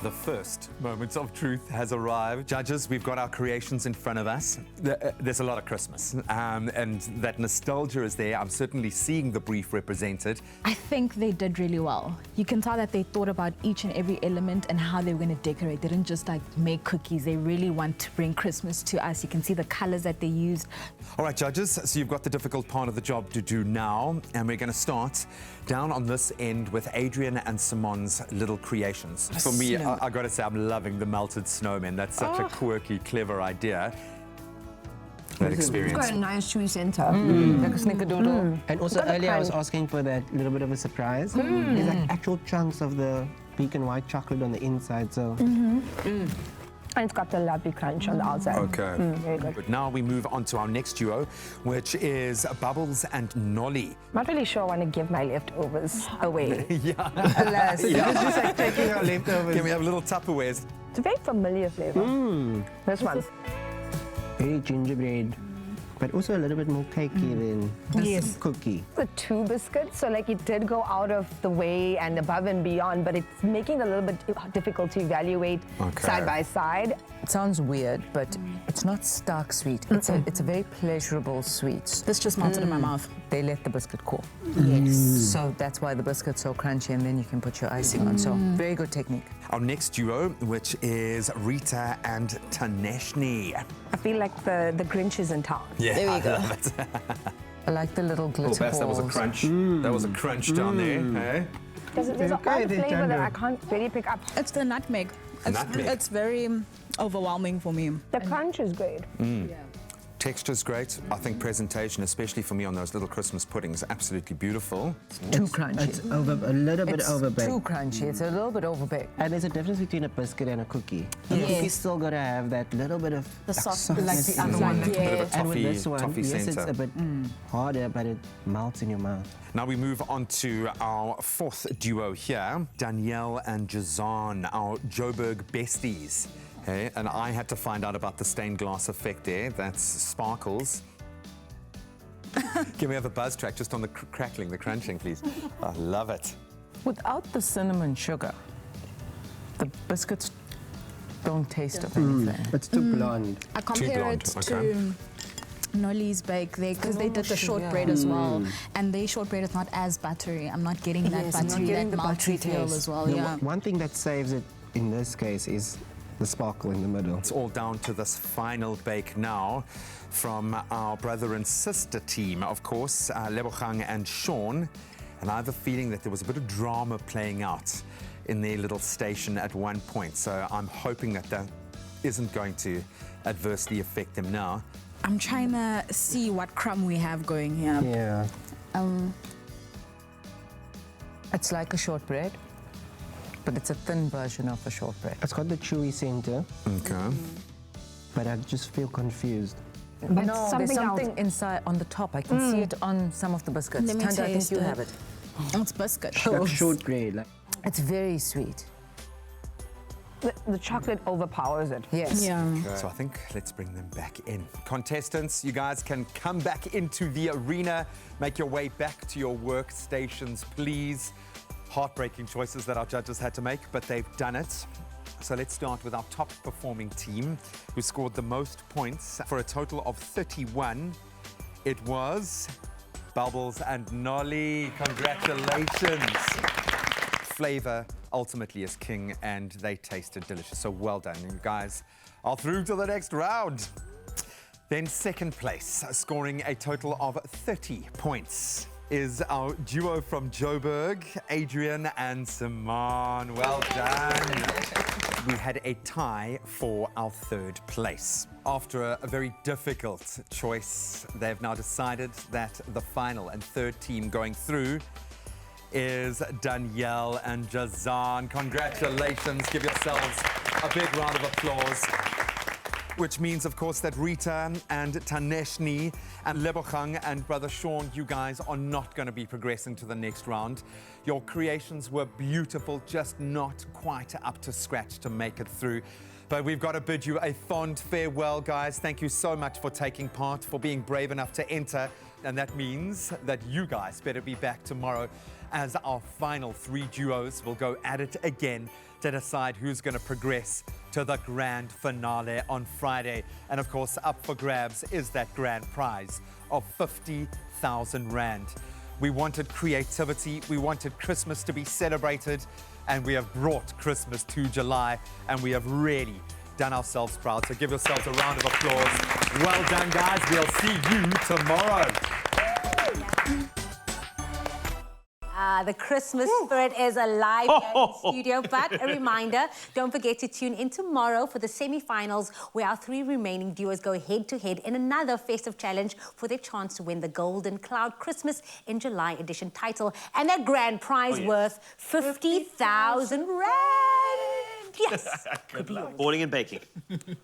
The first moment of truth has arrived. Judges, we've got our creations in front of us. There's a lot of Christmas, and that nostalgia is there. I'm certainly seeing the brief represented. I think they did really well. You can tell that they thought about each and every element and how they were going to decorate. They didn't just like make cookies. They really want to bring Christmas to us. You can see the colors that they used. All right, judges, so you've got the difficult part of the job to do now, and we're going to start down on this end with Adrian and Simon's little creations. For me, I got to say, I'm loving the melted snowman. That's such a quirky, clever idea. That experience. It's got a nice chewy center. Like a snickerdoodle. And also earlier I was asking for that little bit of a surprise. There's like actual chunks of the pecan white chocolate on the inside, so... And it's got the lovely crunch on the outside. Okay. Very good. But now we move on to our next duo, which is Bubbles and Nolly. Not really sure I want to give my leftovers away. Alas. It's just like taking our leftovers. Can we have little Tupperwares? It's a very familiar flavor. This one. Very gingerbread, but also a little bit more cakey than this cookie. The two biscuits, so like it did go out of the way and above and beyond, but it's making it a little bit difficult to evaluate side by side. It sounds weird, but it's not stark sweet. It's a very pleasurable sweet. This just melted in my mouth. They let the biscuit cool. Yes. So that's why the biscuit's so crunchy, and then you can put your icing on. So very good technique. Our next duo, which is Rita and Taneshni. I feel like the Grinch is in town. Yeah, There we go. I like the little glitter balls. That was a crunch. That was a crunch down there. Eh? There's an odd flavor that I can't really pick up. It's the nutmeg. It's very overwhelming for me. The crunch is great. Texture's great. I think presentation, especially for me on those little Christmas puddings, absolutely beautiful. Too crunchy. It's a little bit overbaked. Too crunchy. It's a little bit overbaked. And there's a difference between a biscuit and a cookie. The cookie's still got to have that little bit of The soft, Like the other one. Bit of a And with toffee, this one, toffee yes, center. it's a bit harder, but it melts in your mouth. Now we move on to our fourth duo here, Danielle and Jazan, our Joburg besties. Okay, and I had to find out about the stained glass effect there. That's sparkles. Can we have a buzz track just on the crackling, the crunching, please? I love it. Without the cinnamon sugar, the biscuits don't taste of anything. It's too blonde. I compare blonde, it okay. to Nolly's bake because they did the shortbread as well, and their shortbread is not as buttery. I'm not getting that Yes, I'm not buttery, getting that the malty buttery feel taste. as well. The Yeah. one thing that saves it in this case is the sparkle in the middle. It's all down to this final bake now from our brother and sister team, of course, Lebogang and Sean. And I have a feeling that there was a bit of drama playing out in their little station at one point. So I'm hoping that that isn't going to adversely affect them now. I'm trying to see what crumb we have going here. Yeah. It's like a shortbread, but it's a thin version of a shortbread. It's got the chewy center, Okay. but I just feel confused. No, there's something something inside on the top. I can see it on some of the biscuits. Let me Tanda, I think taste you it. have it. Oh, it's biscuit. Like shortbread. Like, It's very sweet. The chocolate overpowers it. Yes. Yeah. So I think let's bring them back in. Contestants, you guys can come back into the arena, make your way back to your workstations, please. Heartbreaking choices that our judges had to make, but they've done it. So let's start with our top performing team, who scored the most points for a total of 31. It was Bubbles and Nolly. Congratulations. Flavor ultimately is king, and they tasted delicious. So well done. You guys are through to the next round. Then second place, scoring a total of 30 points, is our duo from Joburg, Adrian and Simon. Well done. We had a tie for our third place. After a very difficult choice, they've now decided that the final and third team going through is Danielle and Jazan. Congratulations. Give yourselves a big round of applause. Which means, of course, that Rita and Taneshni and Lebogang and Brother Sean, you guys are not going to be progressing to the next round. Your creations were beautiful, just not quite up to scratch to make it through. But we've got to bid you a fond farewell, guys. Thank you so much for taking part, for being brave enough to enter. And that means that you guys better be back tomorrow as our final 3 duos will go at it again to decide who's going to progress to the grand finale on Friday. And of course, up for grabs is that grand prize of 50,000 Rand. We wanted creativity, we wanted Christmas to be celebrated, and we have brought Christmas to July, and we have really done ourselves proud. So give yourselves a round of applause. Well done, guys. We'll see you tomorrow. The Christmas spirit is alive here in the studio. But a reminder, don't forget to tune in tomorrow for the semi-finals, where our 3 remaining duos go head-to-head in another festive challenge for their chance to win the Golden Cloud Christmas in July edition title and that grand prize worth 50,000 Rand. Yes. Good luck. Boarding and baking.